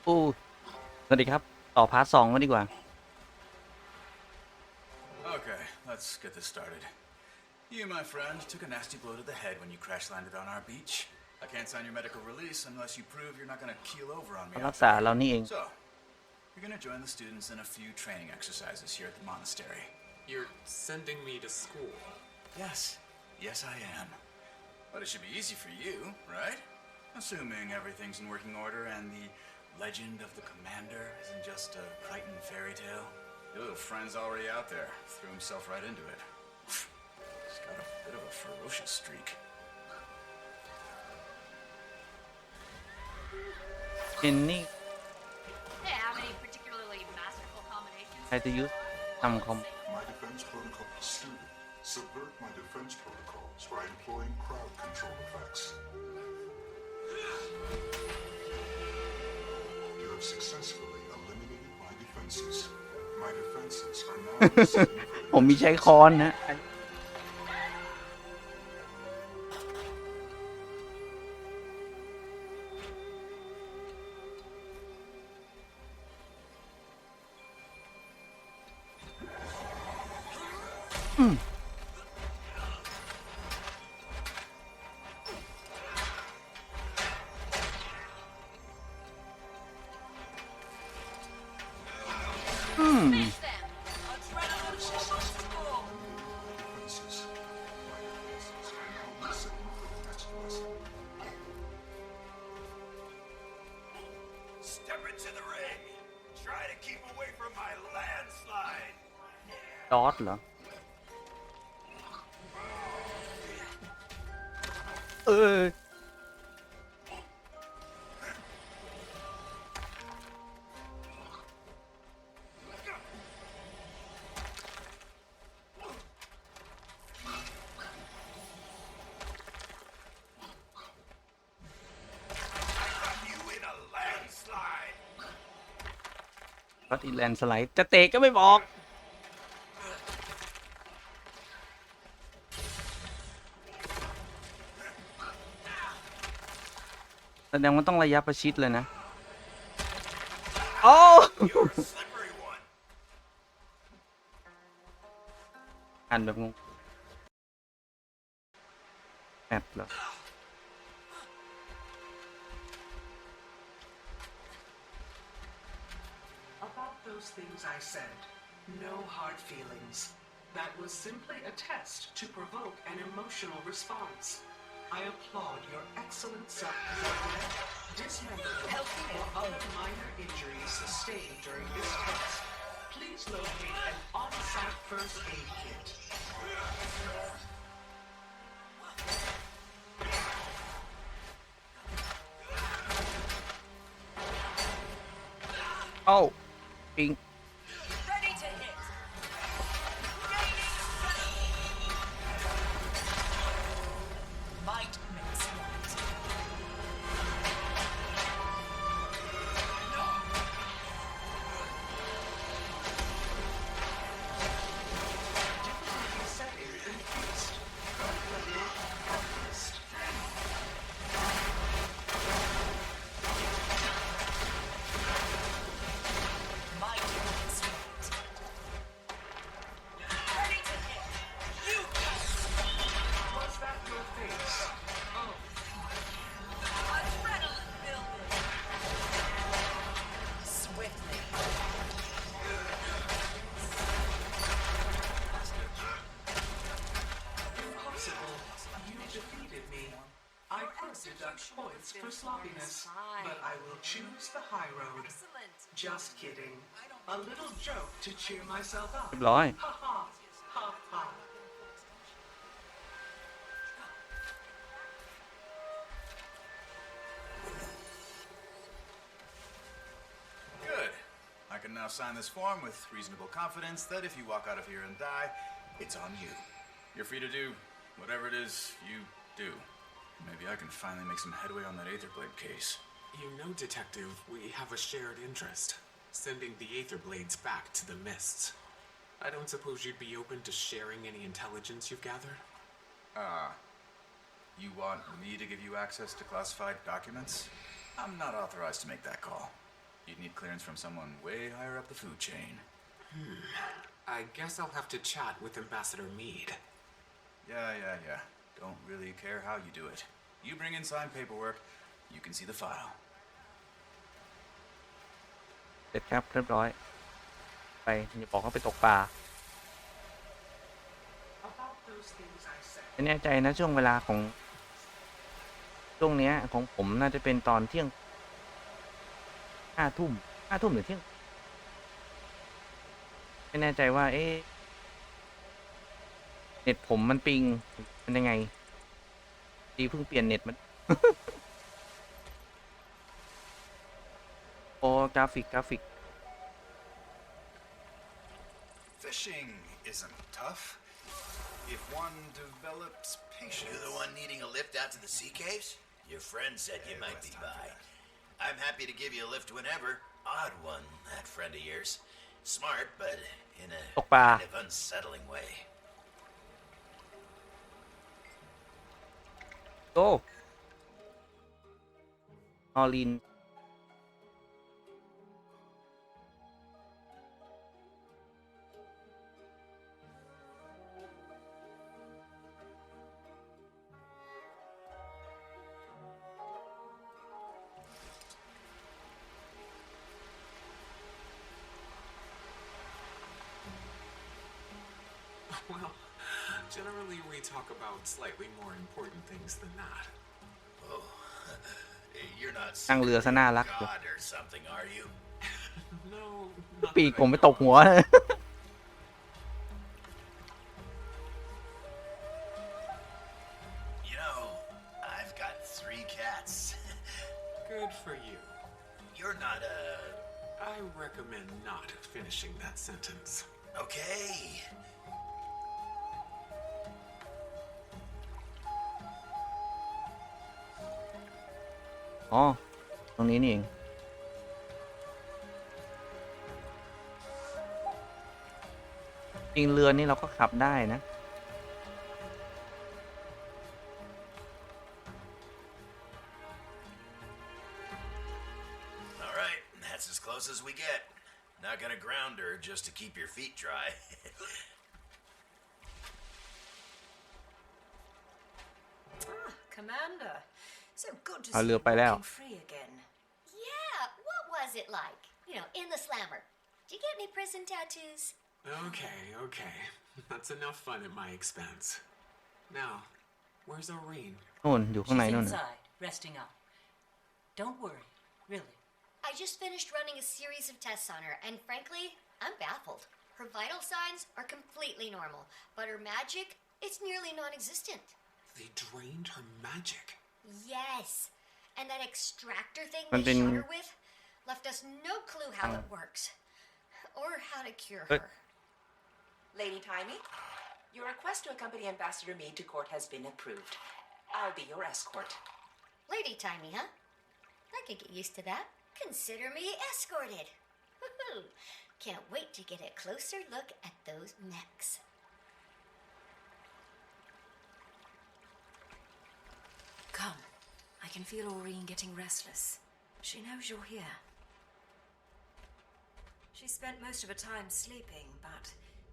โอ้สวัสดีครับต่อพาร์ท 2มาดีกว่า Okay, let's get this started. You, my friend, took a nasty blow to the head when you crash landed on our beach. I can't sign your medical release unless you prove you're not gonna keel over on me รั out กษา there. เรานี่เอง So, you're gonna join the students in a few training exercises here at the monastery. You're sending me to school. Yes, yes I am. But it should be easy for you, right? Assuming everything's in working order and the legend of the commander isn't just a Crichton fairy tale. Your little friend's already out there, threw himself right into it. He's got a bit of a ferocious streak. เอนนี่ Hey, have any particularly masterful combinations? ใครจะยุทธทำคอม My defense protocol student. Subvert my defense protocols by employing crowd control effects. You have successfully eliminated my defenses. My defenses are now resetting for the ผมมีใช้ค้อนนะFinish them! Adrenaline rush to school! defenses. My defenses are now resetting for the next lesson. Step into the ring! Try to keep away from my landslide! ดอทเหรอ เออรถอีแลนด์สไลด์จะเตะก็ไม่บอกแสดงว่าต้องระยะประชิดเลยนะ โอ้อ่านแบบงงแอดเหรอ About those things I said, no hard feelings. That was simply a test to provoke an emotional response. I applaud your excellent self-discipline, dismemberment, or other minor injuries sustained during this test. Please locate an on-site first aid kit. Oh, ping. Ready to hit! Might makes right. Difficulty setting increased. Threat level increased. Might makes right. Ready to hit! You Was that your face? Oh, adrenaline building! Swiftly. impossible. You defeated me. I could deduct points for sloppiness, but I will choose the high road. Excellent. Just kidding. A little joke to cheer myself up. เรียบร้อย Ha ha. Ha ha. Good. I can now sign this form with reasonable confidence that if you walk out of here and die, it's on you. You're free to do whatever it is you do. Maybe I can finally make some headway on that Aetherblade case. You know, Detective, we have a shared interest. Sending the Aether Blades back to the Mists. I don't suppose you'd be open to sharing any intelligence you've gathered? You want me to give you access to classified documents? I'm not authorized to make that call. You'd need clearance from someone way higher up the food chain. I guess I'll have to chat with Ambassador Meade. Yeah. Don't really care how you do it. You bring in signed paperwork, you can see the file. เสร็จครับเรียบร้อยไปอย่าบอกว่าไปตกปลา About those things I said. ไม่แน่ใจนะช่วงเวลาของช่วงเนี้ยของผมน่าจะเป็นตอนเที่ยง5 ทุ่มหรือเที่ยงไม่แน่ใจว่าเน็ตผมมันปิงมันยังไงดีเพิ่งเปลี่ยนเน็ตมัน โอ้กราฟิก Fishing isn't tough if one develops patience. You the one needing a lift out to the sea caves? Your friend said you might be by. I'm happy to give you a lift whenever. Odd one, that friend of yours. Smart, but in a ตกปลา kind of unsettling way. โอ้ออลินWell, generally we talk about slightly more important things than that. Oh, you're not นั่งเรือซะน่ารัก God or something, are you? No, not ปีก that ผม I ไป know ตก of. หัว เลย You know, I've got 3 cats. Good for you. You're not a... I recommend not finishing that sentence. Okay. อ๋อตรงนี้นี่เองจริงเรือนี่เราก็ขับได้นะ All right, that's as close as we get. Not gonna ground her just to keep your feet dry. Commander, so good to เอา see เรื you อไปแล้ว walking free again. Yeah, what was it like? You know, in the slammer. Did you get any prison tattoos? Okay. That's enough fun at my expense. Now, where's Irene? นู่นอยู่ข้างใน She's นู่น inside, resting up. Don't worry, really. I just finished running a series of tests on her, and frankly, I'm baffled. Her vital signs are completely normal, but her magic is nearly non-existent. They drained her magic. Yes, and that extractor thing มัน they เป็น shot her with left us no clue how it works, or how to cure her. Lady Timey, your request to accompany Ambassador Meade to court has been approved. I'll be your escort. Lady Timey, huh? I could get used to that. Consider me escorted. Woohoo! Can't wait to get a closer look at those necks. Come. I can feel Aureen getting restless. She knows you're here. She spent most of her time sleeping, but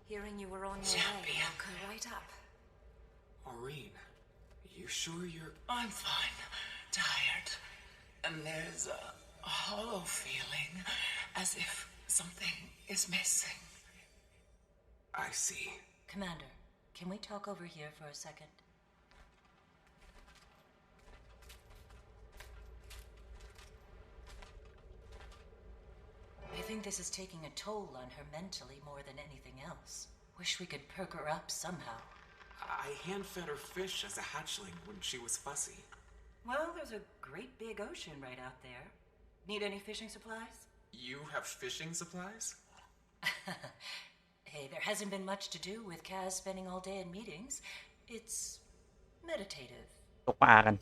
hearing you were on your way woke her right up. Irene, you sure you're... I'm fine. Tired. And there's a hollow feeling as if something is missing. I see. Commander, can we talk over here for a second? I think this is taking a toll on her mentally more than anything else. Wish we could perk her up somehow. I hand-fed her fish as a hatchling when she was fussy. Well, there's a great big ocean right out there. Need any fishing supplies? You have fishing supplies? Hey, there hasn't been much to do with Kaz spending all day in meetings. It's meditative. ตกปลากัน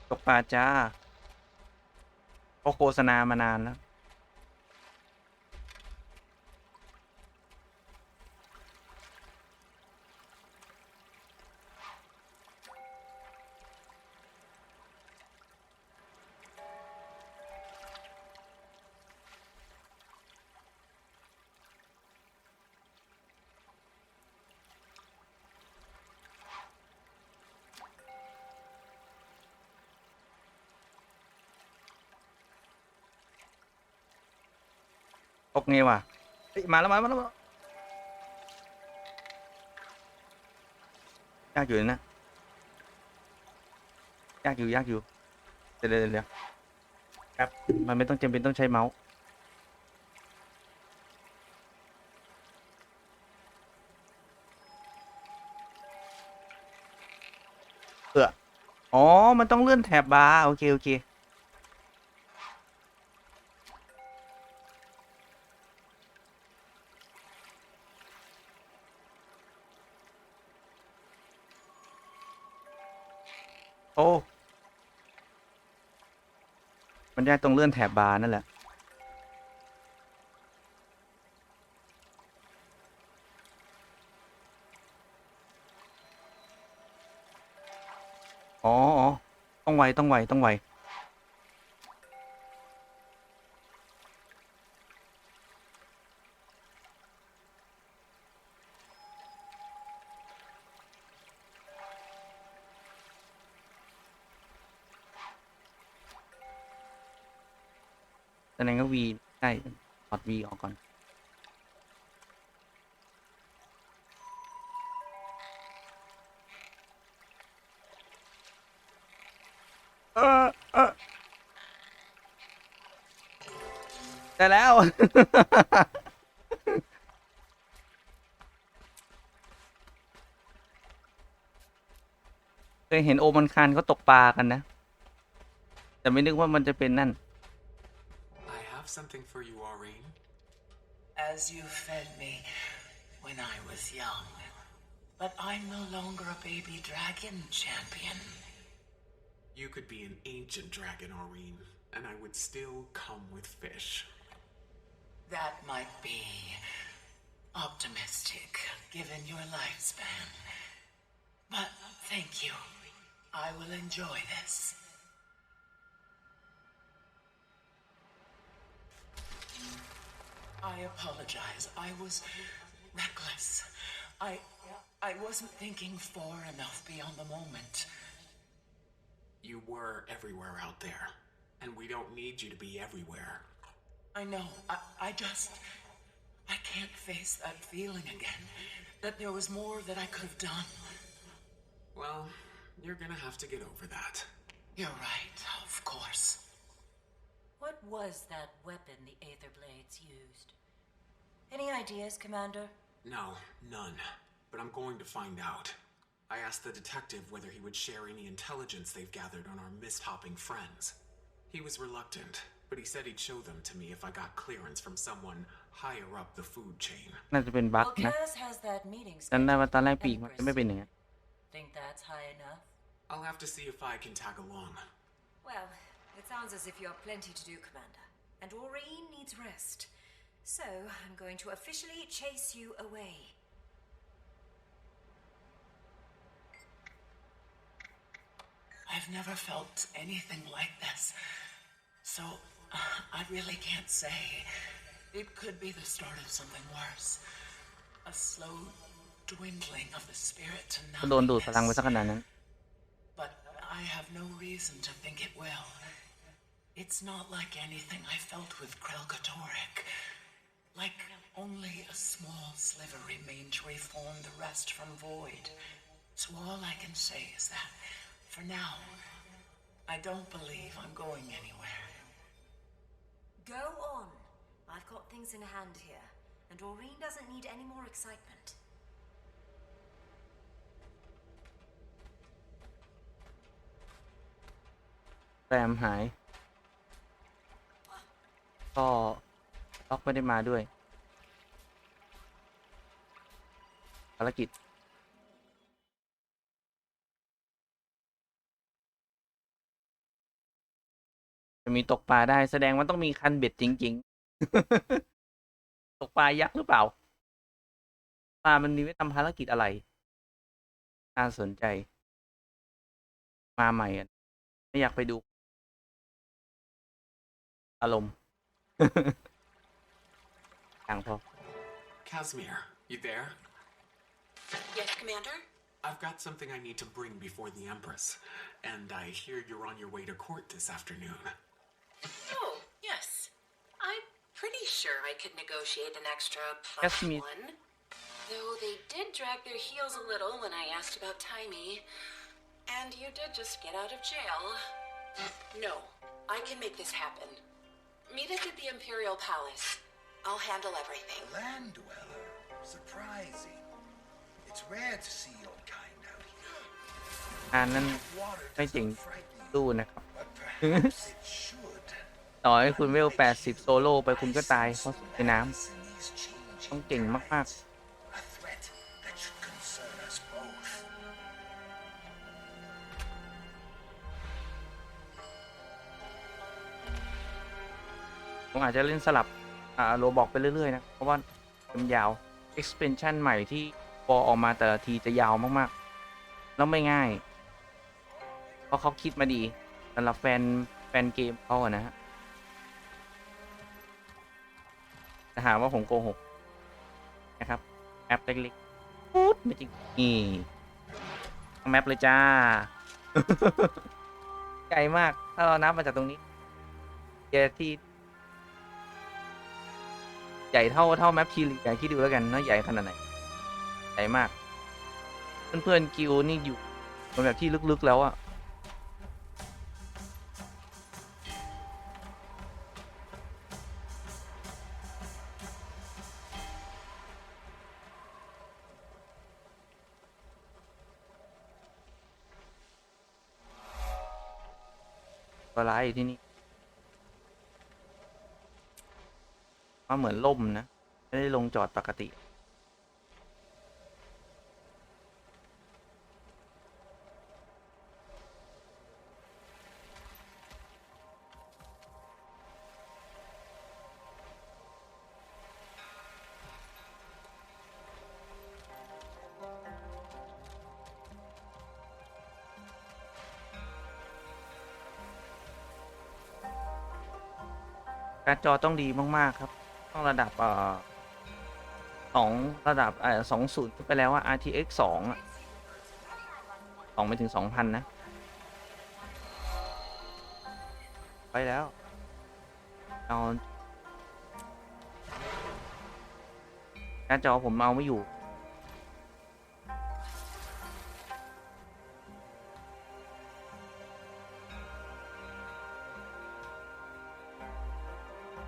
ตกปลาจ้าเขาโฆษณามานานแล้ว ตกไงวะเฮ้ยมาแล้วยากอยู่นะยากอยู่เดี๋ยวครับมันไม่ต้องจำเป็นต้องใช้เมาส์อ๋อมันต้องเลื่อนแถบบาร์โอเคโอ้มันยากตรงเลื่อนแถบบาร์นั่นแหละอ๋อต้องไวแสดงว่าวีใช่ถอดวีออกก่อนได้แล้ว เคยเห็นโอมันคานเขาตกปลากันนะแต่ไม่นึกว่ามันจะเป็นนั่น I have something for you, Aureen. As you fed me when I was young. But I'm no longer a baby dragon champion. You could be an ancient dragon, Aureen, and I would still come with fish. That might be optimistic, given your lifespan. But thank you. I will enjoy this. I apologize. I was reckless. I wasn't thinking far enough beyond the moment. You were everywhere out there, and we don't need you to be everywhere. I know. I can't face that feeling again. That there was more that I could have done. Well, you're gonna have to get over that. You're right, of course. What was that weapon the Aether Blades used? Any ideas, Commander? No, none. But I'm going to find out. I asked the detective whether he would share any intelligence they've gathered on our mist-hopping friends. He was reluctant, but he said he'd show them to me if I got clearance from someone higher up the food chain. น่าจะเป็นบั๊ก Well, นะ Kaz has that meeting จำได้ scheduled ว่าตอนแรก with ปีกมันจะไม่ Empress. เป็นอย่างนั้น Think that's high enough? I'll have to see if I can tag along. Well, it sounds as if you have plenty to do, Commander. And Aureen needs rest. So, I'm going to officially chase you away. I've never felt anything like this. So, I really can't say. It could be the start of something worse. A slow dwindling of the spirit to ก็โดนดูดพลังไปสัก nothingness. ขนาดนั้น But I have no reason to think it will. It's not like anything I felt with Krelkatorek. Like only a small sliver remained to reform the rest from void. So all I can say is that, for now, I don't believe I'm going anywhere. Go on. I've got things in hand here. And Aureen doesn't need any more excitement. แรมหาย ก็ล็อกไม่ได้มาด้วยภารกิจจะมีตกปลาได้แสดงว่าต้องมีคันเบ็ดจริงๆ ตกปลายักษ์หรือเปล่าปลามันมีไว้ทำภารกิจอะไรน่าสนใจมาใหม่อ่ะไม่อยากไปดูอารมณ์ อย่างพอ Casimir, you there? Yes, Commander? I've got something I need to bring before the Empress, and I hear you're on your way to court this afternoon. Oh, yes. I'm pretty sure I could negotiate an extra Yes, +1. me. Though they did drag their heels a little when I asked about Timey. And you did just get out of jail. No, I can make this happen. Meet us at the Imperial Palace. I'll handle everything. Land dweller. Surprising. It's rare to see your kind out here. นั้น Water ไม่จริง doesn't frighten สู้ you, นะครับ but perhaps it should. ต่อให้คุณเวล80โซโล่ไปคุณก็ตายเพราะในน้ In these ำต้อง changing เก่งมาก times, a threat that should concern us both. ๆผมอาจจะเล่นสลับโรบอกไปเรื่อยๆนะเพราะว่าเป็นยาว expansion ใหม่ที่พอออกมาแต่ละทีจะยาวมากๆแล้วไม่ง่ายเพราะเขาคิดมาดีสำหรับแฟนเกมเขาอะนะฮะจะหาว่าผมโกหกนะครับแอปเล็กๆปุ๊ดไม่จริงนี่แมปเลยจ้า ใหญ่มากถ้าเรานับมาจากตรงนี้เจที่ใหญ่เท่าแมปทีรีใหญ่คิดดูแล้วกันนะใหญ่ขนาดไหนใหญ่มากเพื่อนๆกิวนี่อยู่บนแบบที่ลึกๆแล้วอะก็ร้ายอยู่ที่นี่ว่าเหมือนล่มนะไม่ได้ลงจอดปกติการ์ดจอต้องดีมากๆครับต้องระดับระดับ20ขึ้นไปแล้วว่า RTX 2อะ2ไปถึง 2,000 นะไปแล้วเอาการ์ดจอผมเอาไม่อยู่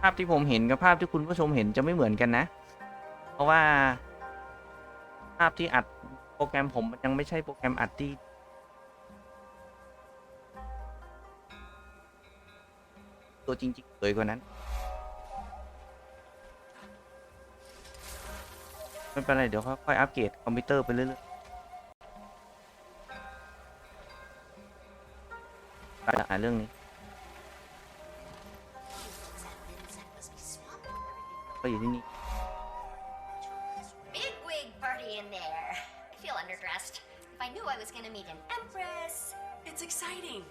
ภาพที่ผมเห็นกับภาพที่คุณผู้ชมเห็นจะไม่เหมือนกันนะเพราะว่าภาพที่อัดโปรแกรมผมมันยังไม่ใช่โปรแกรมอัดที่ตัวจริงๆเลยกว่านั้นไม่เป็นไรเดี๋ยวค่อยๆอัปเกรดคอมพิวเตอร์ไปเรื่อยๆปัญหาเรื่องนี้ก็อยู่ที่นี่ Big wig party in there. I feel underdressed. If I knew I was gonna meet an empress. It's exciting,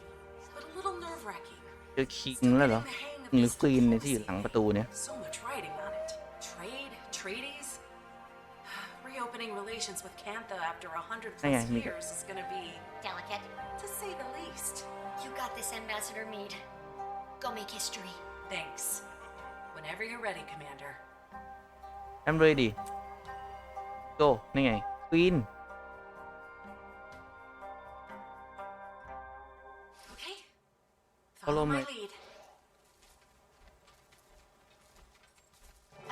but a little nerve-wracking. เจอคิงแล้วเหรอหรือควีนเนี่ยที่อยู่หลังประตูเนี่ย So much writing on it. Trade, treaties. Reopening relations with Cantha after 100+ years is gonna be Delicate. to say the least. You got this, Ambassador Meade. Go make history. Thanks. Whenever you're ready, Commander. I'm ready go นี่ไงควีน Okay. Follow Follow my my- lead.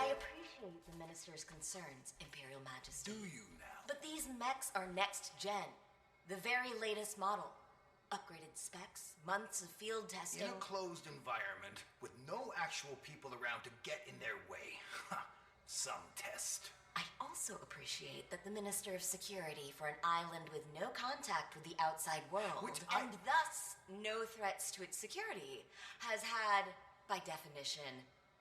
I appreciate the Minister's concerns, Imperial Majesty. Do you now? But these mechs are next gen. The very latest model. Upgraded specs, months of field In testing. a closed environment with no actual people around to get in their way. Some test. I also appreciate that the Minister of Security for an island with no contact with the outside world, Which and thus no threats to its security, has had, by definition,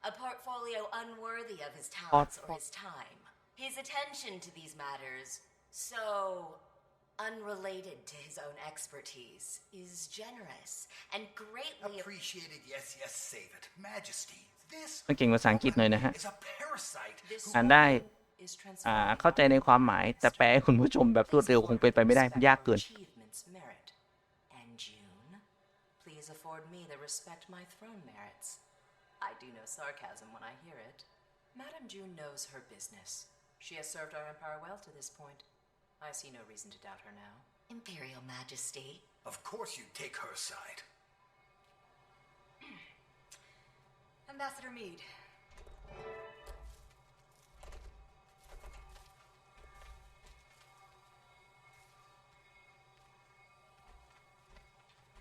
a portfolio unworthy of his talents or his time. His attention to these matters, so unrelated to his own expertise, is generous and greatly Appreciated, yes, save it. Majesty, this ต้องเก่งภาษาอังกฤษหน่อยนะฮะ is a parasite. This อ่านได้ Is เข้าใจในความหมายแต่แปลให้คุณผู้ชมแบบรวดเร็วคงเป็นไปไม่ได้มันยากเกิน Achievements merit. And June, please afford me the respect my throne merits. I do know sarcasm when I hear it. Madame June knows her business. She has served our empire well to this point. I see no reason to doubt her now. Imperial Majesty. Of course you take her side. Ambassador Meade.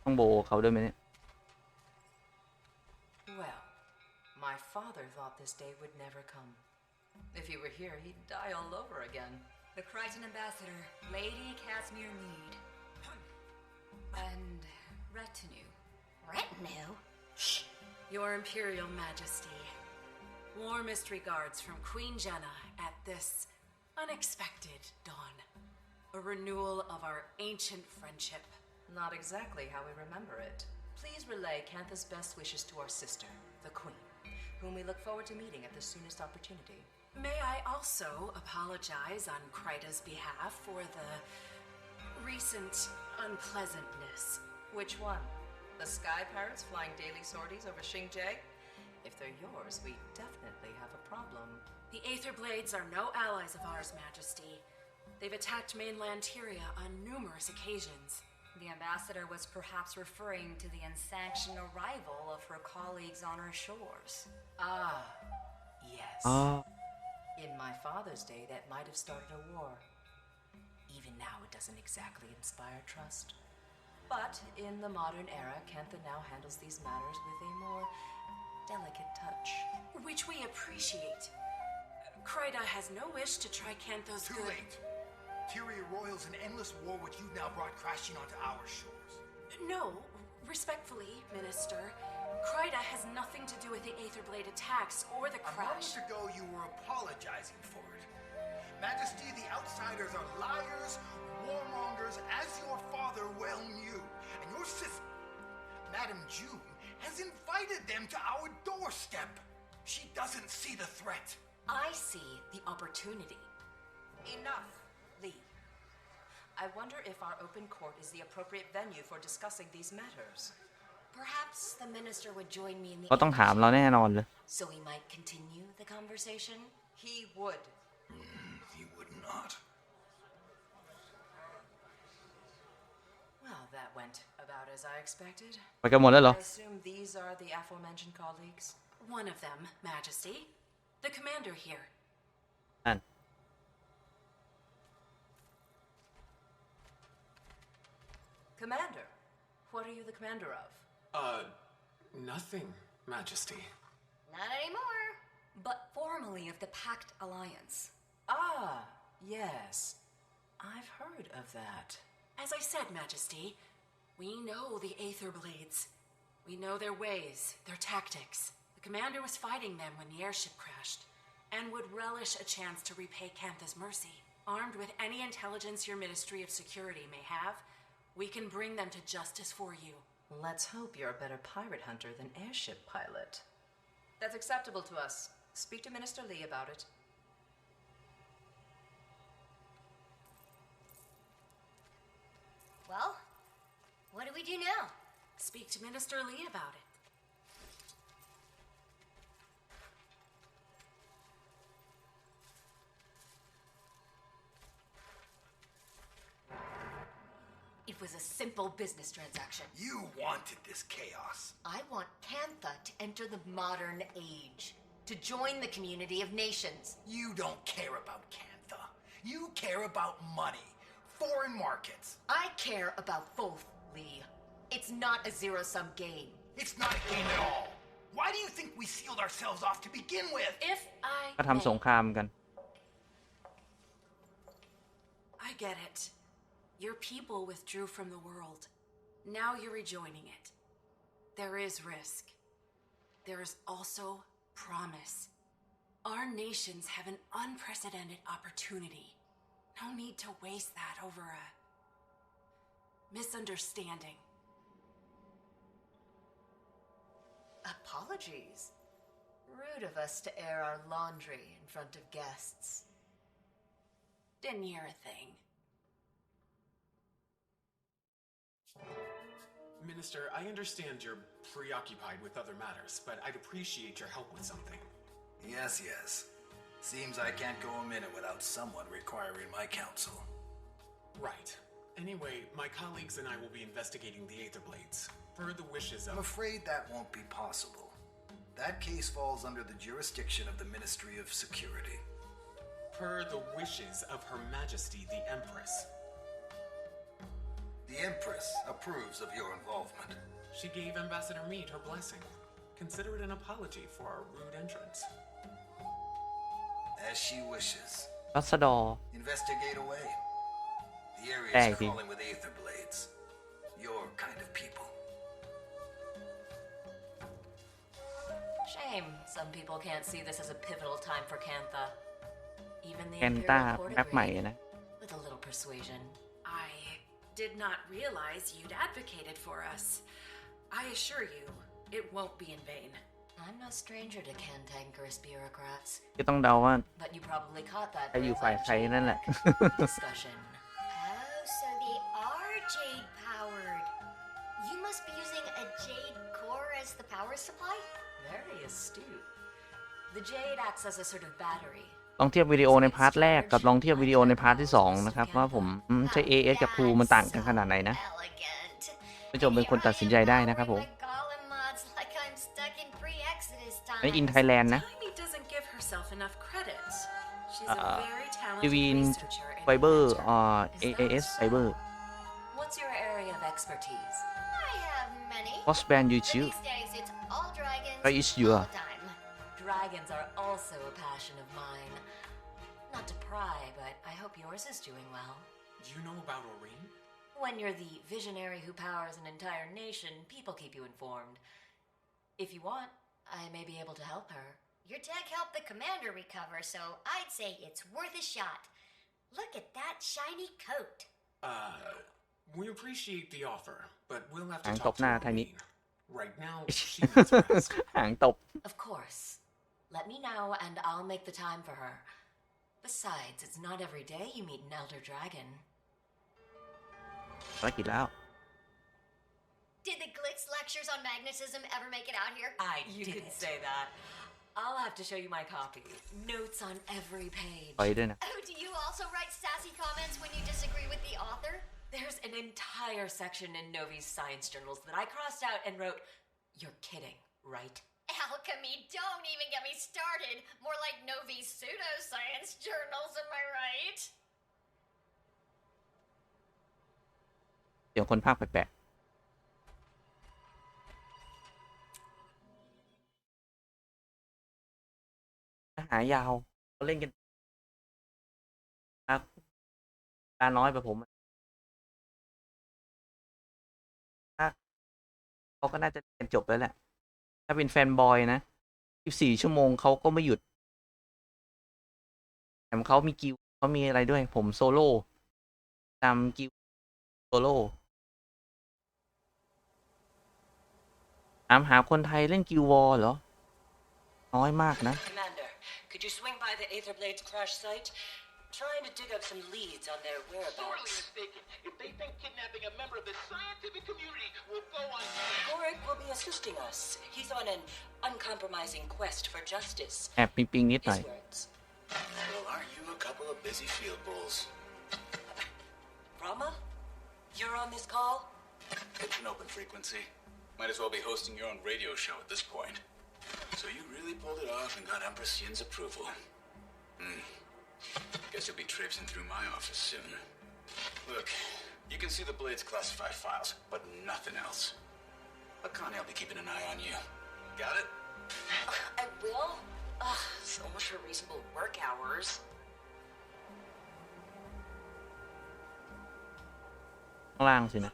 Well, my father thought this day would never come. If he were here, he'd die all over again. The Crichton Ambassador, Lady Casimir Meade. And retinue. Retinue? Shh! Your Imperial Majesty. Warmest regards from Queen Jenna at this unexpected dawn. A renewal of our ancient friendship. Not exactly how we remember it. Please relay Cantha's best wishes to our sister, the Queen, whom we look forward to meeting at the soonest opportunity. May I also apologize on Kryta's behalf for the recent unpleasantness. Which one? The Sky Pirates flying daily sorties over Xingjiang? If they're yours, we definitely have a problem. The Aether Blades are no allies of ours, Majesty. They've attacked mainland Tyria on numerous occasions. The ambassador was perhaps referring to the unsanctioned arrival of her colleagues on our shores. Ah, yes. In my father's day, that might have started a war. Even now, it doesn't exactly inspire trust. But in the modern era, Cantha now handles these matters with a more delicate touch. Which we appreciate. Kryta has no wish to try Cantha's Too good... late. Tyria roils an endless war which you've now brought crashing onto our shores. No, respectfully, Minister. Kryta has nothing to do with the Aetherblade attacks or the crash. A moment ago, you were apologizing for it. Majesty, the outsiders are liars, warmongers, as your father well knew. And your sister, Madame June, has invited them to our doorstep. She doesn't see the threat. I see the opportunity. Enough, Lee. I wonder if our open court is the appropriate venue for discussing these matters. Perhaps the minister would join me in the ก็ต้องถามเราแน่นอนเลย so we might continue the conversation. He would. He would not. Well, that went about as I expected. ไปกันหมดแล้วเหรอ I assume these are the aforementioned colleagues. One of them, Majesty. The commander here. นั่น Commander, what are you the commander of? Nothing, Majesty. Not anymore. But formerly of the Pact Alliance. Ah, yes. I've heard of that. As I said, Majesty, we know the Aether Blades. We know their ways, their tactics. The commander was fighting them when the airship crashed, and would relish a chance to repay Cantha's mercy. Armed with any intelligence your Ministry of Security may have, we can bring them to justice for you. Let's hope you're a better pirate hunter than airship pilot. That's acceptable to us. Speak to Minister Lee about it. Well, what do we do now? Speak to Minister Lee about it. It was a simple business transaction. You wanted this chaos. I want Cantha to enter the modern age, to join the community of nations. You don't care about Cantha. You care about money, foreign markets. I care about both, Lee. It's not a zero-sum game. It's not a game at all. Why do you think we sealed ourselves off to begin with? If I ก็ทำสงครามกัน I get it. Your people withdrew from the world. Now you're rejoining it. There is risk. There is also promise. Our nations have an unprecedented opportunity. No need to waste that over a misunderstanding. Apologies. Rude of us to air our laundry in front of guests. Didn't hear a thing. Minister, I understand you're preoccupied with other matters, but I'd appreciate your help with something. Yes, yes. Seems I can't go a minute without someone requiring my counsel. Right. Anyway, my colleagues and I will be investigating the Aether Blades, per the wishes of... I'm afraid that won't be possible. That case falls under the jurisdiction of the Ministry of Security. Per the wishes of Her Majesty the Empress. The Empress approves of your involvement. She gave Ambassador Meade her blessing. Consider it an apology for our rude entrance. As she wishes. รัสดอ Investigate away. The area is crawling with Aether Blades. Your kind of people. Shame some people can't see this as a pivotal time for Cantha. Even the แคนต้า Imperial Court แมปใหม่ agreed, นะ with a little persuasion. I did not realize you'd advocated for us. I assure you, it won't be in vain. I'm no stranger to cantankerous bureaucrats. ก็ต้องเดาว่า But you probably caught that ใครอยู่ฝ่ายใครนั่นแหละ discussion. Oh, so they are jade powered. You must be using a jade core as the power supply? Very astute. The jade acts as a sort of battery. ลองเทียบวิดีโอในพาร์ทแรกกับลองเทียบวิดีโอในพาร์ทที่2นะครับว่าผมใช้ AS กับ True มันต่างกันขนาดไหนนะผู้ชมเป็นคนตัดสินใจได้นะครับผมในอินไทยแลนด์นะ Tiny doesn't give herself enough credit. She's a very ที talented วี researcher ไฟเบอร์AAS ไฟเบอร์ What's your area of expertise? I have many. What's band you But choose? these days it's all dragons What is your- all the time. Dragons are also a passion of mine. Not to pry, but I hope yours is doing well. Do you know about Aurene? When you're the visionary who powers an entire nation, people keep you informed. If you want, I may be able to help her. Your tech helped the commander recover, so I'd say it's worth a shot. Look at that shiny coat. We appreciate the offer, but we'll have หาง to ต talk บ to หน้าทางนี้ Aurene. Right now, she needs rest. หางตบ Of course. Let me know and I'll make the time for her. Besides, it's not every day you meet an elder dragon. ภารกิจแล้ว Did the Glitz lectures on magnetism ever make it out here? You can say that. I'll have to show you my copy. Notes on every page. ไปด้วยนะ Oh, do you also write sassy comments when you disagree with the author? There's an entire section in Novi's science journals that I crossed out and wrote, "You're kidding, right?" Alchemy, don't even get me started. More like Novi's pseudoscience journals, am I right? เดี๋ยวคนภาคแปลกๆหายาวเขาเล่นกันตาน้อยไปผมเขาก็น่าจะเรียนจบแล้วแหละถ้าเป็นแฟนบอยนะ24 ชั่วโมงเขาก็ไม่หยุดแถมเขามีกิลเขามีอะไรด้วยผมโซโล่ตามกิลโซโล่ตามหาคนไทยเล่นกิลวอร์เหรอน้อยมากนะ Commander, could you swing by the Aether Blades crash site? Trying to dig up some leads on their Sorely whereabouts. mistaken. If they think kidnapping a member of the scientific community will go unpunished. Gorik will be assisting us. He's on an uncompromising quest for justice. แอบปิงๆนิดหน่อย His words. Well, aren't you a couple of busy field bulls? Rama? You're on this call? It's an open frequency. Might as well be hosting your own radio show at this point. So you really pulled it off and got Empress Yin's approval. Guess you'll be traipsing through my office soon. Look, you can see the Blade's classified files, but nothing else. But Connie, I'll be keeping an eye on you. Got it? I will? So much for reasonable work hours. ข้างล่างสินะ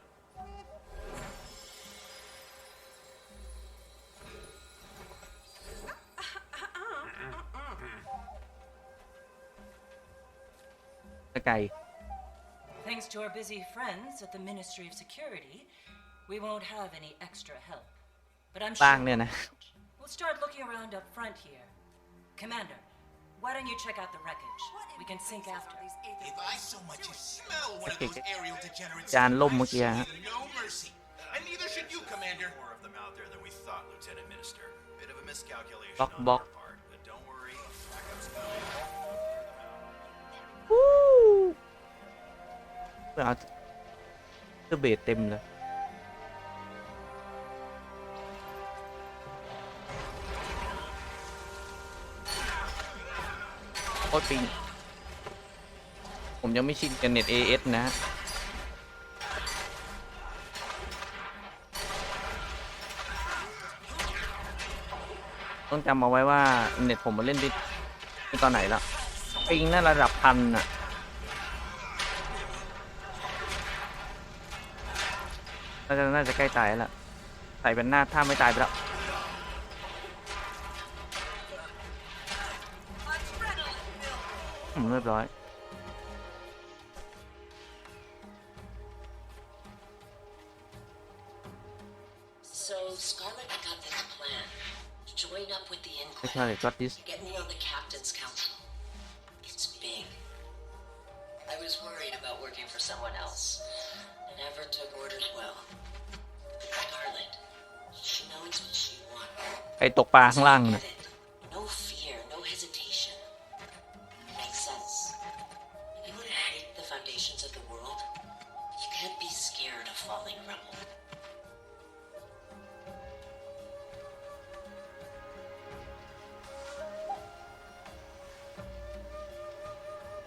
ไกล Thanks to our busy friends at the Ministry of Security, we won't have any extra help. But I'm บ้าง sure เนี่ยนะ we'll start looking around up front here. Commander, why don't you check out the wreckage? We can sync after. If I so much as smell one of those aerial degenerates, จานล่มเมื่อกี้ฮะ no mercy. And neither should you, Commander. More of them out there than we thought, Lieutenant Minister. Bit of a miscalculation Bok on bok. our part, but don't worry. Backup's coming. เพื่อเอาเพื่อเบสเต็มเลยโคตรปิงผมยังไม่ชินกับเน็ต AS นะ ต้องจำเอาไว้ว่าเน็ตผมมาเล่นดิตอนไหนแล้วปิงน่าระดับพันอ่ะน่าจะใกล้ตายแล้วใส่เป็นหน้าถ้าไม่ตายไปแล้วเรียบร้อย So Scarlet got this plan. Join up with the I thought I got this. Get me on the captain's council. It's big. I was worried about working for someone else. I never took orders well. Scarlet, she knows what she wants. ไอตกปลาข้างล่างนะ No fear, no hesitation. It makes sense. You want to hate the foundations of the world? You can't be scared of falling rebel.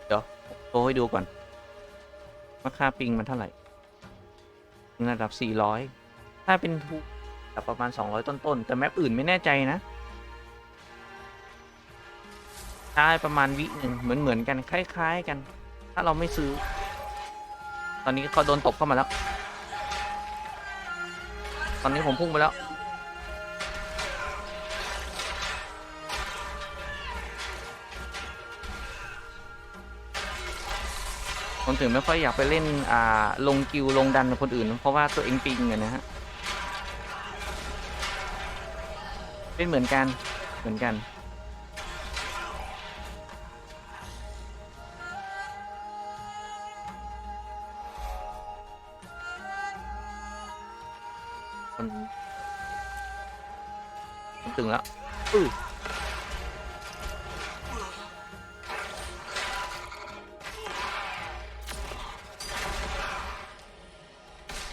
เดี๋ยวโชว์ให้ดูก่อนว่าค่าปิงมันเท่าไหร่ระดับ400ถ้าเป็นทุกแบบประมาณ200ต้นๆแต่แมปอื่นไม่แน่ใจนะใช้ประมาณวิหนึ่งเหมือนกันคล้ายๆกันถ้าเราไม่ซื้อตอนนี้เขาโดนตบเข้ามาแล้วตอนนี้ผมพุ่งไปแล้วผมถึงไม่ค่อยอยากไปเล่นลงกิวลงดันกับคนอื่นเพราะว่าตัวเองปิงอะนะฮะเป็นเหมือนกันมันตึงแล้ว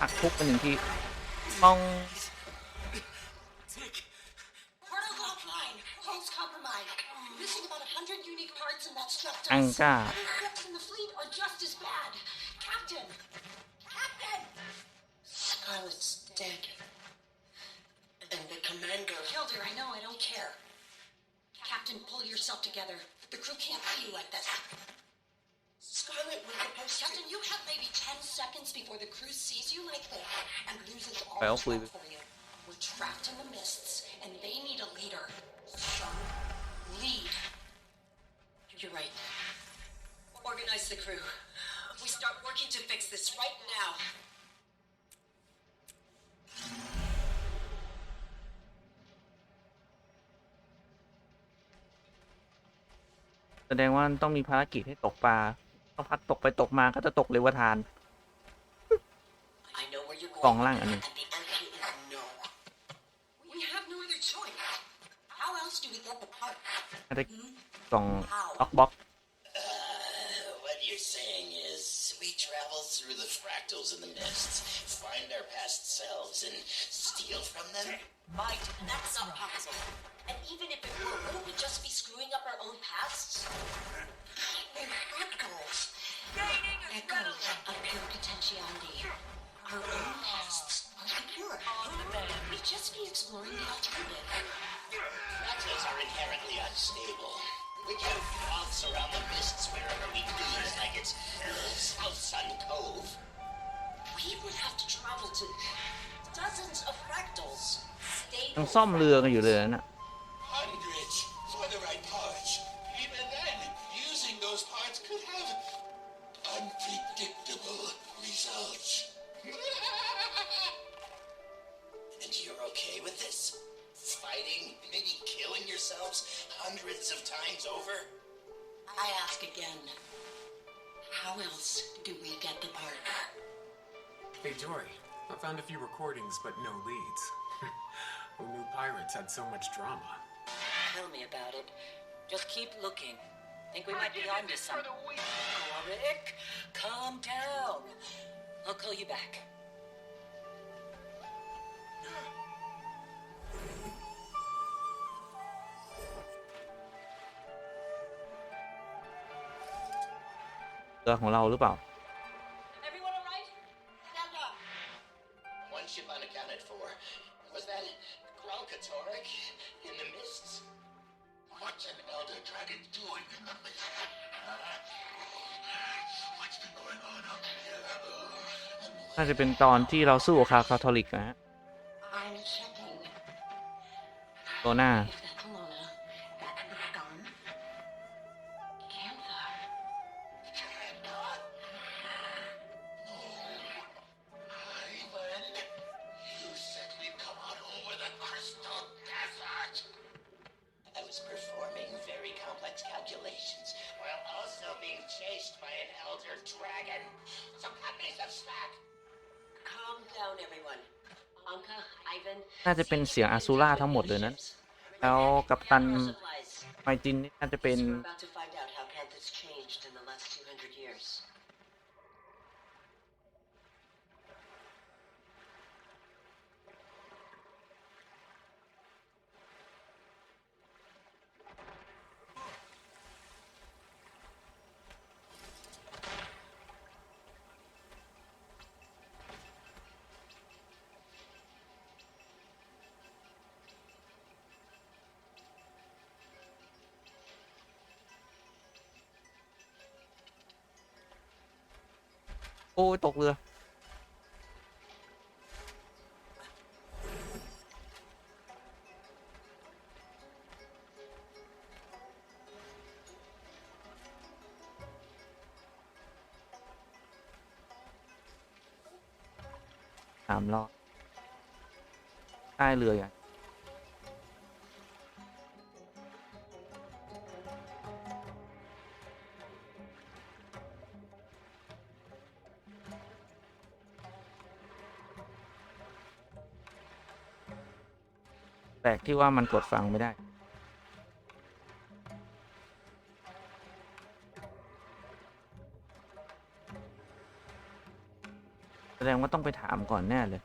หักทุบไปหนึ่งทีมอง Protocol line, holds compromised. Missing about 100 unique parts, and that's just us. อังก้า Crooks in the fleet are just as bad. Captain! Captain! Scarlet's dead. And the commander killed her. I know, I don't care. Captain, pull yourself together. The crew can't see you like this. Scarlet was supposed to... Captain, you have maybe 10 seconds before the crew sees you like this and loses all respect for you. We're trapped in the mists, and they need a leader. So, lead. You're right. Organize the crew. We start working to fix this right now. แสดงว่าต้องมีภารกิจให้ตกปลาต้องพัดตกไปตกมาก็จะตกเลวทานกองล่างอันนึง We have no other choice. How else do we get the part? ได้กล่องล็อกบ็อก What you're saying is we travel through the fractals in the mists, find our past selves, and steal from them? Might. That's not possible. And even if it were, wouldn't we just be screwing up our own pasts? We're fractals. Echoes of pure potentiality. Our own pasts are secure. We'd just be exploring the alternative. Fractals are inherently unstable. We can't bounce around the mists wherever we please, like it's South Sun Cove. We would have to travel to dozens of fractals. ยังซ่อมเรือกันอยู่เลยนะ Hundreds for the right parts. Even then, using those parts could have unpredictable results. And you're okay with this? Fighting, maybe killing yourselves hundreds of times over? I ask again. How else do we get the part? Hey, Dory. I found a few recordings, but no leads. Who knew pirates had so much drama? Tell me about it. Just keep looking. Think we might be onto something. Rick, calm down. I'll call you back. เรือของเราหรือเปล่า Everyone all right? Stand up. One ship unaccounted for. Was that Gw2 End in the mists? What's an elder dragon doing in the mists? What's been going on up here? น่าจะเป็นตอนที่เราสู้กับคาทอลิกนะฮะ I'm checking. ตัวหน้า Luna, that could be gone. Cancer. Cannot. No. Ivan, you said we'd come out over the crystal desert. I was performing very complex calculations while also being chased by an elder dragon. So cut me some slack. Calm down, everyone. Anka, Ivan. น่าจะเป็นเสียงอาซูล่าทั้งหมดเลยนะแล้วกัปตัน Supplies. ไมจินนี่น่าจะเป็น We're about to find out how Canthus changed in the last 200 years. โอ้ยตกเรือ 3 รอบใต้เรืออย่างแปลกที่ว่ามันกดฟังไม่ได้ แสดงว่าต้องไปถามก่อนแน่เลย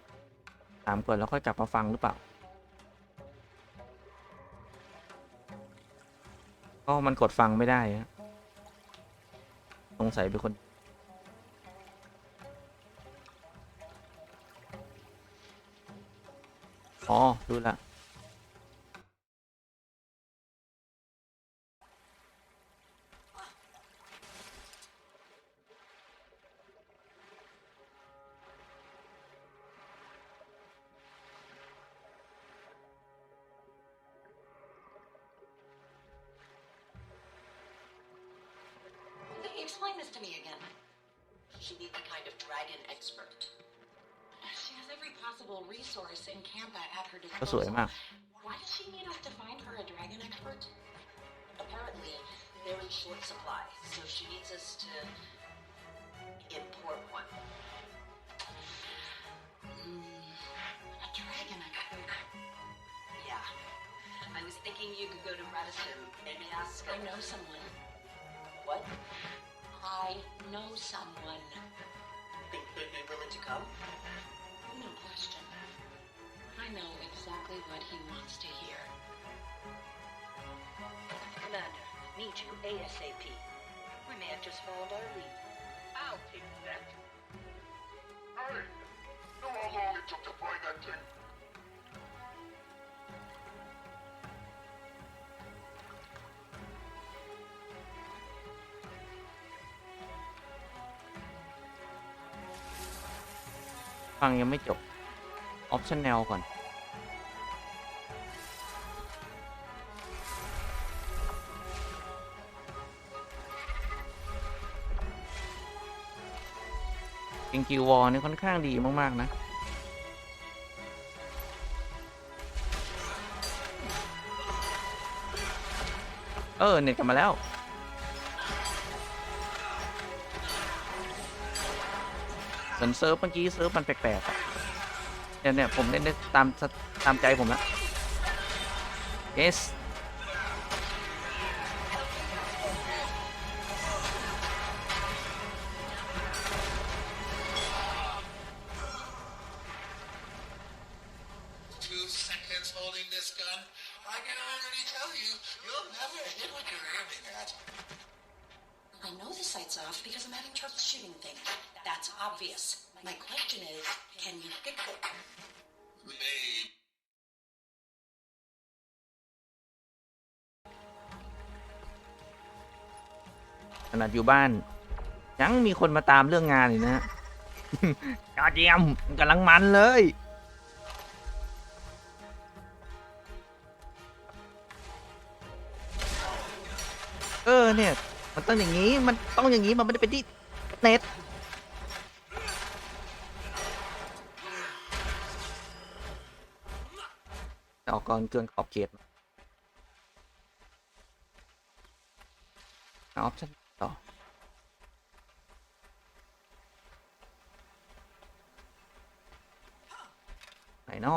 ถามก่อนแล้วค่อยกลับมาฟังหรือเปล่าก็มันกดฟังไม่ได้ฮะสงสัยเป็นคน อ๋อรู้ละExplain this to me again. She needs a kind of dragon expert. She has every possible resource in Campa at her ก็สวย disposal. มาก Why does she need us to find her a dragon expert? Apparently, they're in short supply, so she needs us to import one. A dragon expert. Yeah. I was thinking you could go to Radisson, maybe ask. I know someone. What? I know someone. Think they'd be willing to come? No question. I know exactly what he wants to hear. Commander, need you ASAP. We may have just found our lead. I'll take that. Hey! Know how long it took to find that thing? ฟังยังไม่จบ ออปชั่นแนลก่อน เกมกิววอร์นี่ค่อนข้างดีมากๆนะ เน็ตกลับมาแล้วเหมือนเซิร์ฟเมื่อกี้เซิร์ฟมันแปลกๆอะ เนี่ยผมเล่นได้ตามใจผมละ yes 2 seconds holding this gun. I can already tell you, you'll never hit what you're aiming at. I know the sight's off because I'm having trouble shooting things. That's obvious. My question is, can you fix it? Maybe. ขนาดอยู่บ้านยังมีคนมาตามเรื่องงานอยู่นะฮะ จอเจียมกำลังมันเลยเนี่ยมันต้องอย่างนี้มันต้องอย่างนี้มันไม่ได้เป็นที่เน็ตออกก่อนเกินขอบเขตออปชั่นต่อไหนน้อ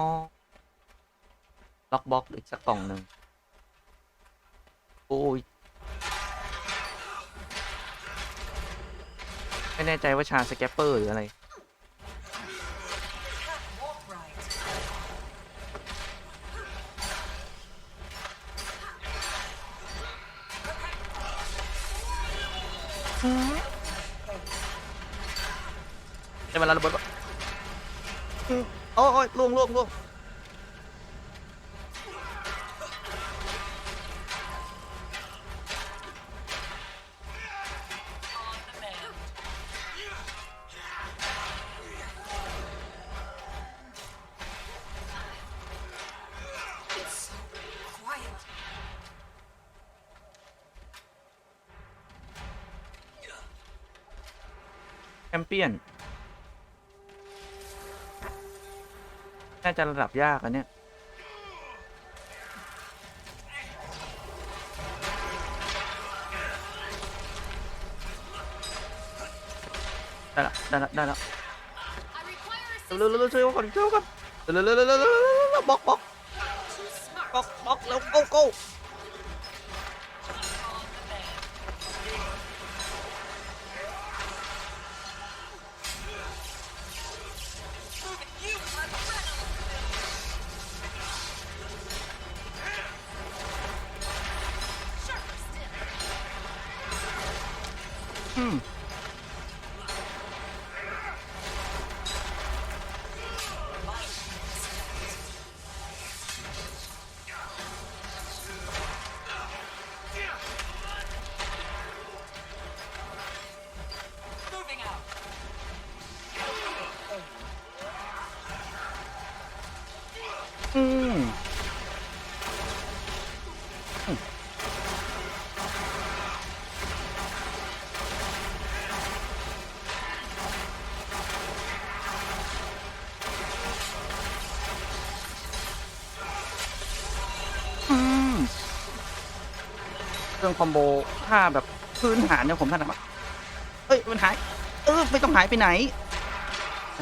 ล็อกบ็อกอีกสักกล่องหนึ่งโอ้ยไม่แน่ใจว่าชาสแกปเปอร์หรืออะไรได้มาแล้วระเบิดปะโอ้ยล่วงแชมเปี้ยนน่าจะระดับยากอันเนี้ยได้แล้วเร็วช่วยก่อนเร็วบล็อกแล้วโก้ เครื่องคอมโบถ้าแบบพื้นฐานเนี่ยผมถนัดมากเอ้ยมันหายไม่ต้องหายไปไหนม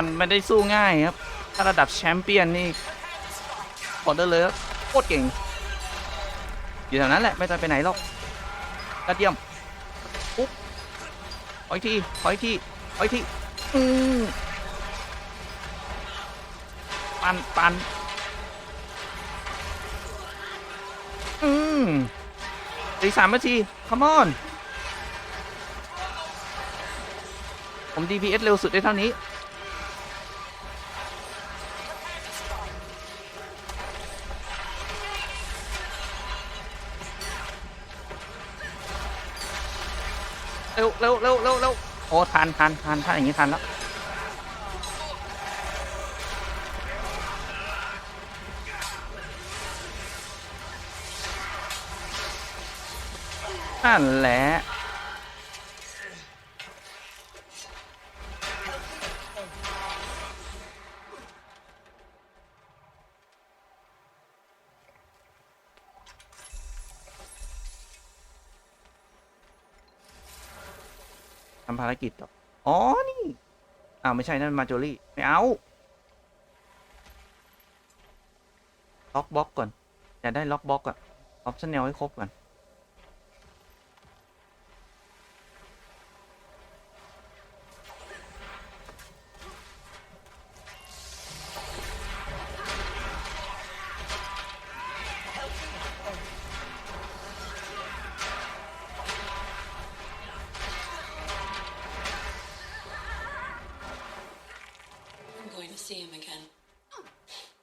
ันไม่ได้สู้ง่ายครับถ้าระดับแชมเปี้ยนนี่บอกได้เลยโคตรเก่งอยู่แถวนั้นแหละไม่ต้องไปไหนหรอกกระเทียมปุ๊บขออีกทีปันอีก3 นาที come on ผม DPS เร็วสุดได้เท่านี้เร็วโอ้ทันถ้าอย่างนี้ทันแล้วนั่นแหละ ทำภารกิจต่ออ๋อนี่อ้าวไม่ใช่นั่นมาโจลี่ไม่เอาล็อกบล็อกก่อนอยากได้ล็อกบล็อกอะออปชั่นแนลให้ครบก่อน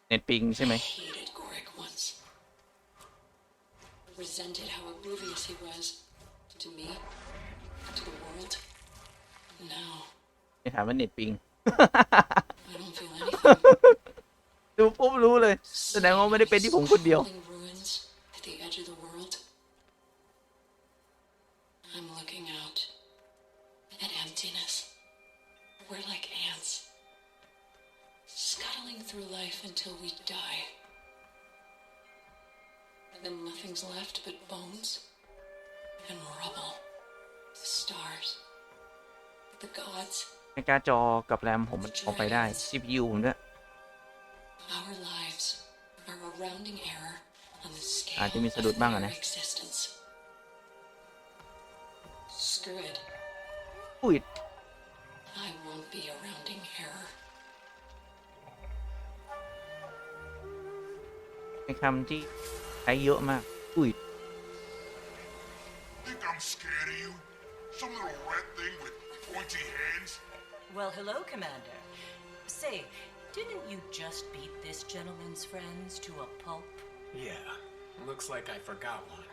เน็ตปิงใช่ไหม Resented how oblivious he was to me, to the world. Now ไม่ถามว่าเน็ตปิง I don't feel anything. ดูปุ๊บรู้เลยแสดงว่าไม่ได้เป็นที่ผมคนเดียว Ruins at the edge of the world. I'm looking out at emptiness. We're like ants, scuttling through life until we die. Then nothing's left but bones and rubble. The stars, the gods. ในการ์ดจอกับแรมผมมันออกไปได้ CPU ผมด้วย Our lives are a rounding error on the scale อาจจะมีสะดุดบ้าง of อะนะ their existence. Screw it. อุ้ย I won't be a rounding error. ในคำที่ใช้เยอะมากอุ้ย Think I'm scared of you? Some little red thing with pointy hands? Well, hello, Commander. Say, didn't you just beat this gentleman's friends to a pulp? Yeah, looks like I forgot one.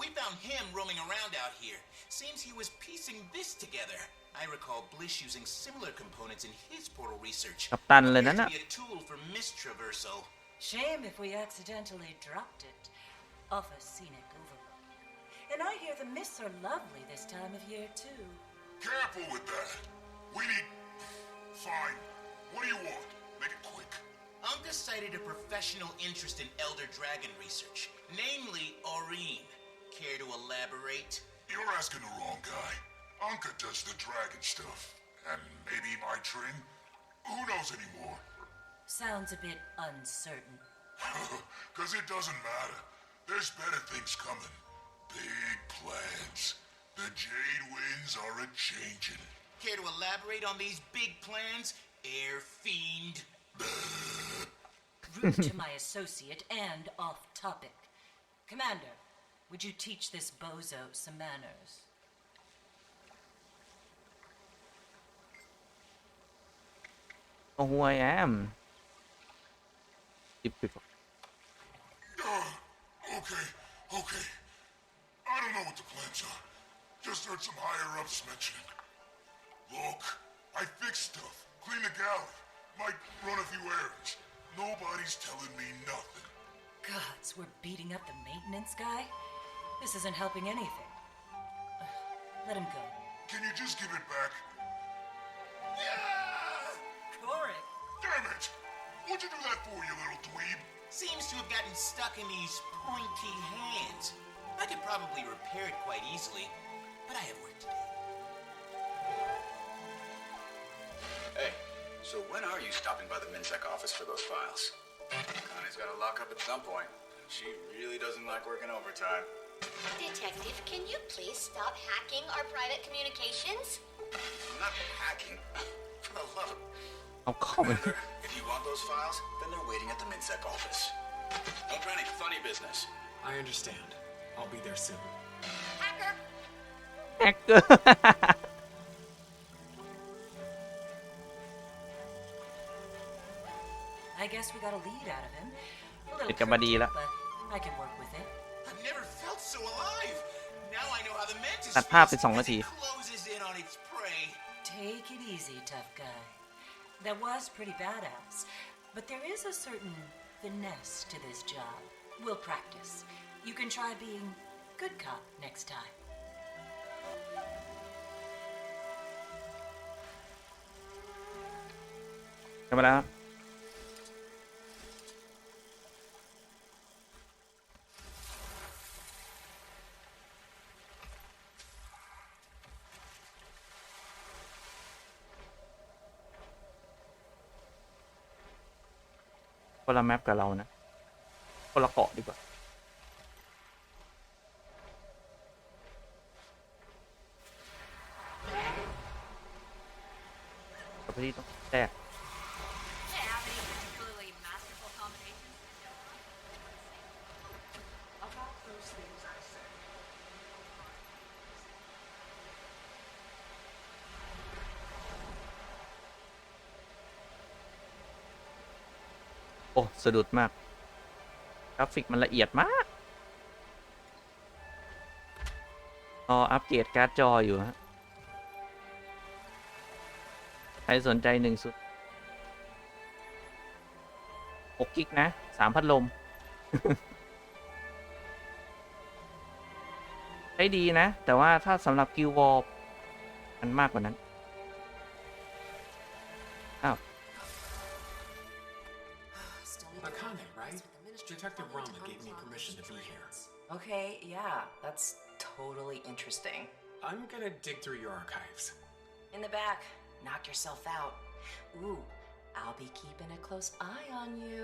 We found him roaming around out here. Seems he was piecing this together. I recall Blish using similar components in his portal research. กัปตันเลยนั่น Appears น่ะ to be a tool for mist traversal. Shame if we accidentally dropped it off a scenic overlook. And I hear the mists are lovely this time of year, too. Careful with that. We need... Fine. What do you want? Make it quick. Anka cited a professional interest in Elder Dragon research, namely Aureen. Care to elaborate? You're asking the wrong guy. Anka does the dragon stuff. And maybe my train? Who knows anymore? Sounds a bit uncertain. 'Cause it doesn't matter. There's better things coming. Big plans. The Jade Winds are a-changin'. Care to elaborate on these big plans, Air Fiend? Rude to my associate and off topic. Commander, would you teach this bozo some manners? Oh, who I am typical Okay. I don't know what the plans are. Just heard some higher-ups mentioning. Look, I fixed stuff. Clean the galley. Might run a few errands. Nobody's telling me nothing. Gods, we're beating up the maintenance guy? This isn't helping anything. Let him go. Can you just give it back? Corey! Damn it! What'd you do that for, you little dweeb? Seems to have gotten stuck in these pointy hands. I could probably repair it quite easily, but I have work to do. Hey, so when are you stopping by the MinSec office for those files? Connie's got to lock up at some point. She really doesn't like working overtime. Detective, can you please stop hacking our private communications? I'm not hacking. For the love of... Oh, come on. If you want those files, then they're waiting at the MinSec office. Don't try any funny business. I understand. I'll be there soon. Hacker! Hacker I guess we got a lead out of him. A ติด little กันมาดี cryptic, แล้ว but I can work with it. I've never felt so alive. Now I know how the mantis ตัดภาพเป็น feels 2 นาที as it closes in on its prey. Take it easy, tough guy. That was pretty badass, but there is a certain finesse to this job. We'll practice. You can try being good cop next time. กลับมาแล้ว คนละแมปกับเรานะคนละเกาะดีกว่ากับที่ต้องแตกโอ้สะดุดมากกราฟิกมันละเอียดมากอัปเกรดการ์ดจออยู่ฮะใครสนใจ1 สุด6 กิกนะ3 พัดลม ใช้ดีนะแต่ว่าถ้าสำหรับกิลวอลมันมากกว่านั้นอ้าว Akane, right? Detective Rama gave me permission to be here. Okay, yeah, that's totally interesting. I'm gonna dig through your archives. In the back, knock yourself out. Ooh, I'll be keeping a close eye on you.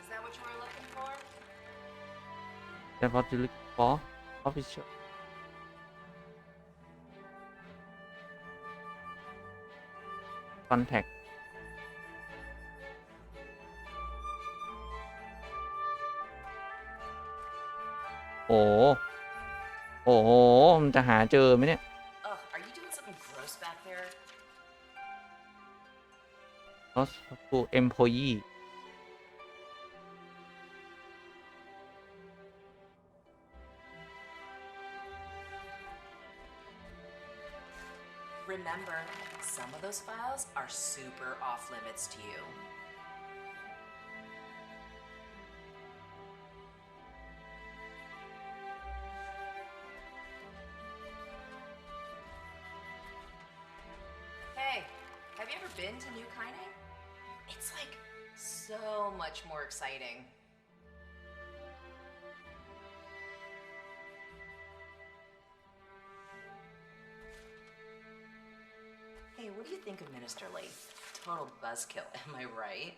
Is that what you were looking for? That's what you look for official contact โอ้โหมันจะหาเจอไหมเนี่ย Ugh, are you doing something gross back there? lost to employee Remember, some of those files are super off limits to you. Hey, have you ever been to New Kaine? It's like so much more exciting. Hey, what do you think of Minister Lee? Total buzzkill, am I right?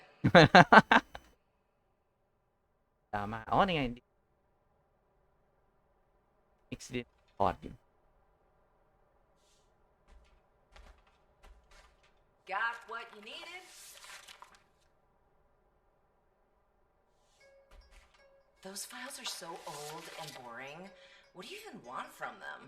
ตามมาอ๋อนี่ไง accident report อยู่ Got what you needed? Those files are so old and boring. What do you even want from them?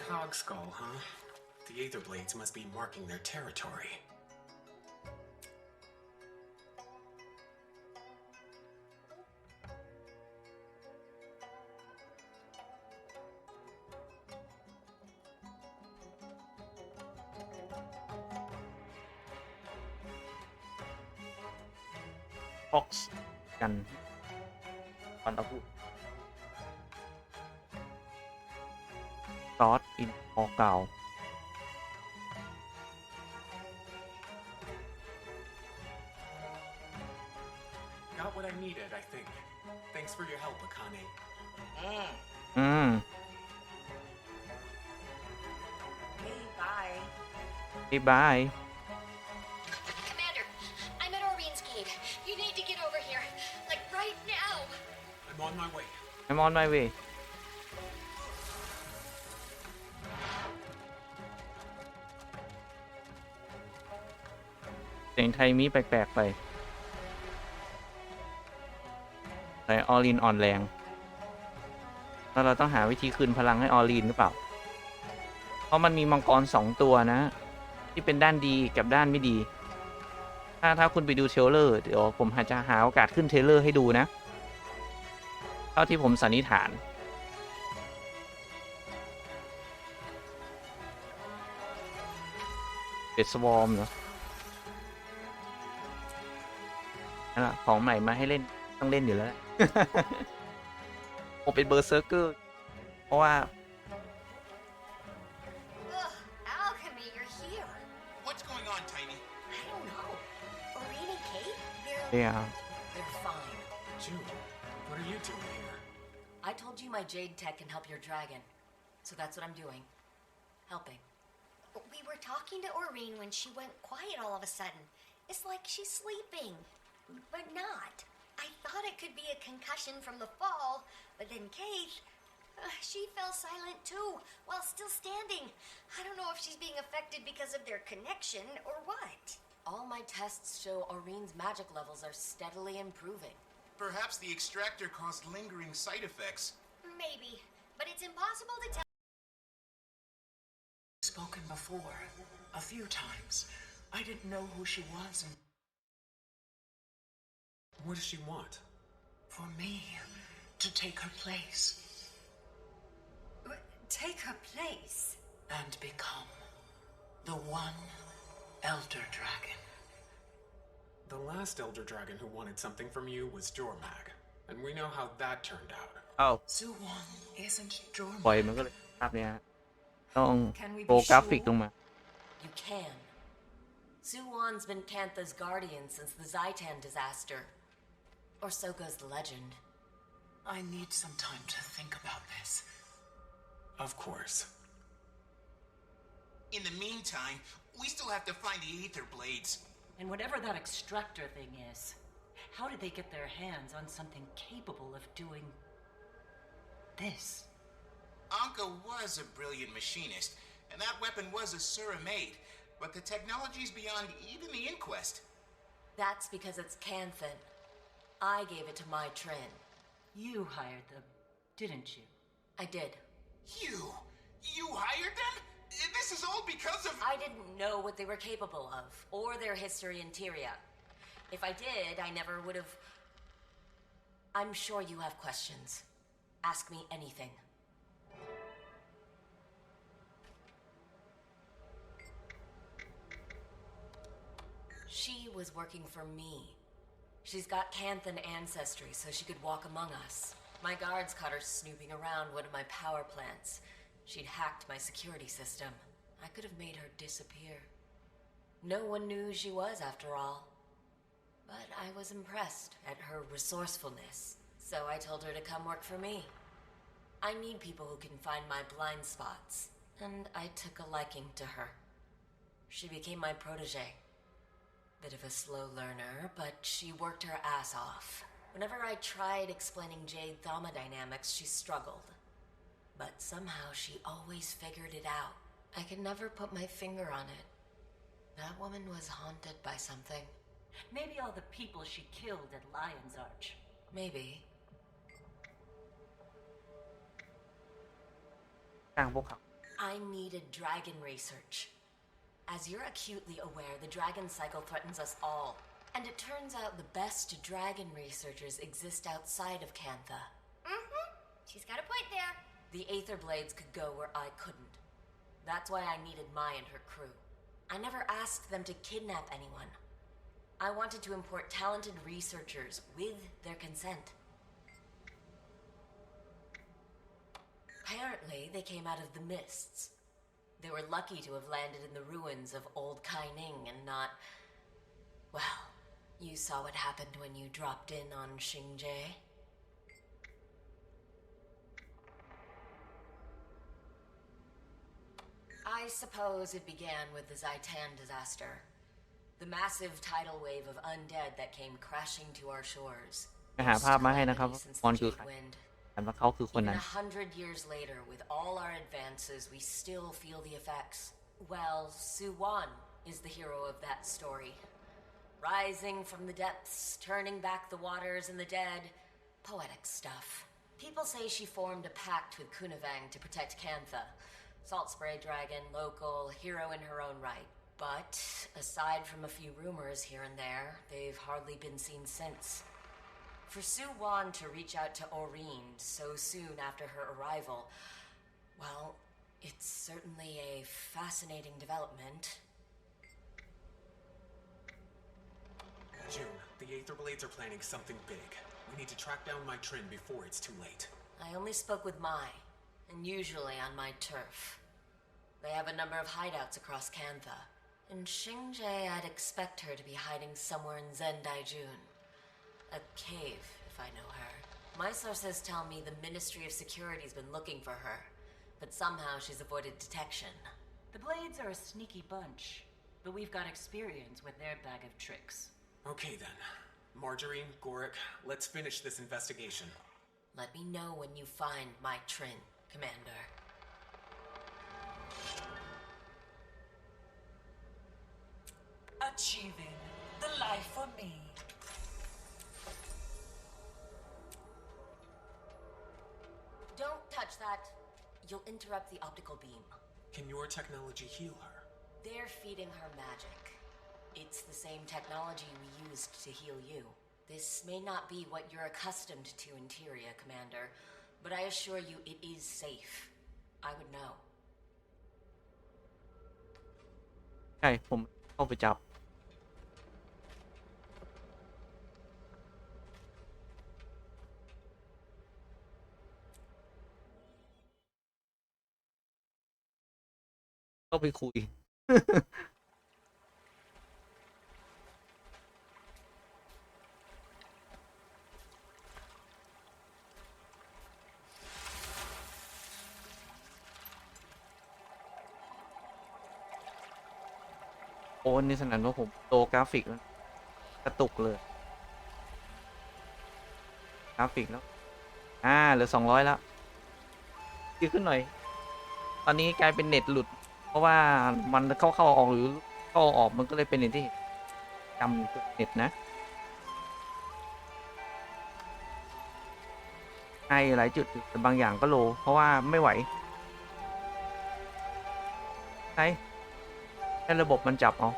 Cog skull, huh? The Aether Blades must be marking their territory. box กันตอนเอาพูดซอสอินออเก่า Got what I needed, I think. Thanks for your help, Akane. Hey, bye. Commander, I'm at Orion's cave. You need to get over here. Like right now. I'm on my way. I'm on my way. เสียงไทยมีแปลกๆไปแต่ออรินอ่อนแรงแล้วเราต้องหาวิธีคืนพลังให้ออรินหรือเปล่าเพราะมันมีมังกร2 ตัวนะที่เป็นด้านดีกับด้านไม่ดีถ้าคุณไปดูเทรลเลอร์เดี๋ยวผมจะหาโอกาสขึ้นเทรลเลอร์ให้ดูนะเท่าที่ผมสันนิษฐานเดดสวอร์มเนาะนั่นแหละของใหม่มาให้เล่นต้องเล่นอยู่แล้ว ผมเป็นเบอร์เซอร์เกอร์เพราะว่า Alchemy, you're here. What's going on, Tiny? I don't know. Orion and Kate? Yeah. They're fine. June, what are you doing here? I told you my jade tech can help your dragon. So that's what I'm doing. Helping. We were talking to Aurene when she went quiet all of a sudden. It's like she's sleeping. But not. I thought it could be a concussion from the fall, but then Kate, she fell silent too, while still standing. I don't know if she's being affected because of their connection or what. All my tests show Aurene's magic levels are steadily improving. Perhaps the extractor caused lingering side effects. Maybe, but it's impossible to tell. Spoken before, a few times. I didn't know who she was and... What does she want? For me to take her place. Take her place? And become the one Elder Dragon. The last Elder Dragon who wanted something from you was Jormag, and we know how that turned out. อ้าว Suwon isn't ปล่อย Jormag. มันก็เลยภาพเนี้ยฮะต้อง Can we โปร be กราฟิก sure? ลงมา You can. Suwon's been Kantha's guardian since the Zaitan disaster. Or so goes the legend. I need some time to think about this. Of course. In the meantime, we still have to find the Aether Blades. And whatever that extractor thing is, how did they get their hands on something capable of doing this? Anka was a brilliant machinist, and that weapon was a Suramate, but the technology's beyond even the inquest. That's because it's Kanthan. I gave it to my Trin. You hired them, didn't you? I did. You hired them? This is all because of... I didn't know what they were capable of, or their history in Tyria. If I did, I never would have... I'm sure you have questions. Ask me anything. She was working for me. She's got Kanthan ancestry, so she could walk among us. My guards caught her snooping around one of my power plants. She'd hacked my security system. I could have made her disappear. No one knew who she was, after all. But I was impressed at her resourcefulness, so I told her to come work for me. I need people who can find my blind spots, and I took a liking to her. She became my protege. Bit of a slow learner, but she worked her ass off. Whenever I tried explaining Jade thermodynamics, she struggled. But somehow she always figured it out. I could never put my finger on it. That woman was haunted by something. Maybe all the people she killed at Lion's Arch. Maybe. จ้างพวกเขา I needed dragon research. As you're acutely aware, the dragon cycle threatens us all. And it turns out the best dragon researchers exist outside of Kantha. Mm-hmm. She's got a point there. The Aether Blades could go where I couldn't. That's why I needed Mai and her crew. I never asked them to kidnap anyone. I wanted to import talented researchers with their consent. Apparently, they came out of the mists. They were lucky to have landed in the ruins of old Kaining and not... Well, you saw what happened when you dropped in on Xingje. I suppose it began with the Zaitan disaster. The massive tidal wave of undead that came crashing to our shores. ไปหาภาพมาให้นะครับมอนคือใครแต่ว่าเขาคือคน Even นั้น 100 years later, with all our advances, we still feel the effects. Well, Suwon is the hero of that story. Rising from the depths, turning back the waters and the dead. Poetic stuff. People say she formed a pact with Kunavang to protect Kantha. Salt Spray Dragon, local, hero in her own right. But, aside from a few rumors here and there, they've hardly been seen since. For Suwon to reach out to Aurene so soon after her arrival, well, it's certainly a fascinating development. June, the Aether Blades are planning something big. We need to track down my Trin before it's too late. I only spoke with Mai, and usually on my turf. They have a number of hideouts across Kantha. In Xingje, I'd expect her to be hiding somewhere in Zendaijun. A cave, if I know her. My sources tell me the Ministry of Security's been looking for her, but somehow she's avoided detection. The Blades are a sneaky bunch, but we've got experience with their bag of tricks. Okay then. Marjorie, Gorik, let's finish this investigation. Let me know when you find my Trin, Commander. Achieving the life for me. Don't touch that. You'll interrupt the optical beam. Can your technology heal her? They're feeding her magic. It's the same technology we used to heal you. This may not be what you're accustomed to in Tyria, Commander, but I assure you it is safe. I would know. ใช่ผมเข้าไปจับเข้าไปคุย โอ้นี่สนั่นว่าผมโตกราฟิกแล้วกระตุกเลยกราฟิกแล้วเหลือ200แล้วดีขึ้นหน่อยตอนนี้กลายเป็นเน็ตหลุดเพราะว่ามันเข้าออกหรือเข้าออกมันก็เลยเป็นเน็ตที่จำเน็ตนะไอหลายจุดแต่บางอย่างก็โลเพราะว่าไม่ไหวใช่ให้ระบบมันจับเอา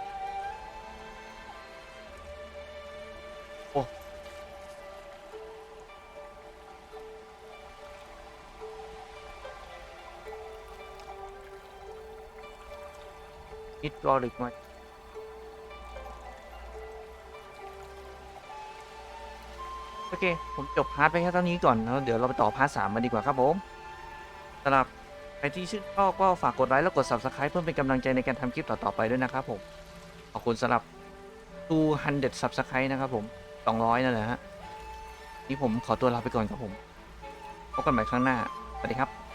โอ้ฮิตรอลิกมาโอเคผมจบพาร์ทไปแค่เท่านี้ก่อนแล้วเดี๋ยวเราไปต่อพาร์ท 3มาดีกว่าครับผมสำหรับใครที่ชื่นชอบก็ฝากกดไลค์แล้วกด Subscribe เพื่อเป็นกำลังใจในการทำคลิปต่อๆไปด้วยนะครับผมขอบคุณสำหรับ200 Subscribe นะครับผม200นั่นแหละฮะนี่ผมขอตัวลาไปก่อนครับผมพบกันใหม่ครั้งหน้าสวัสดีครับ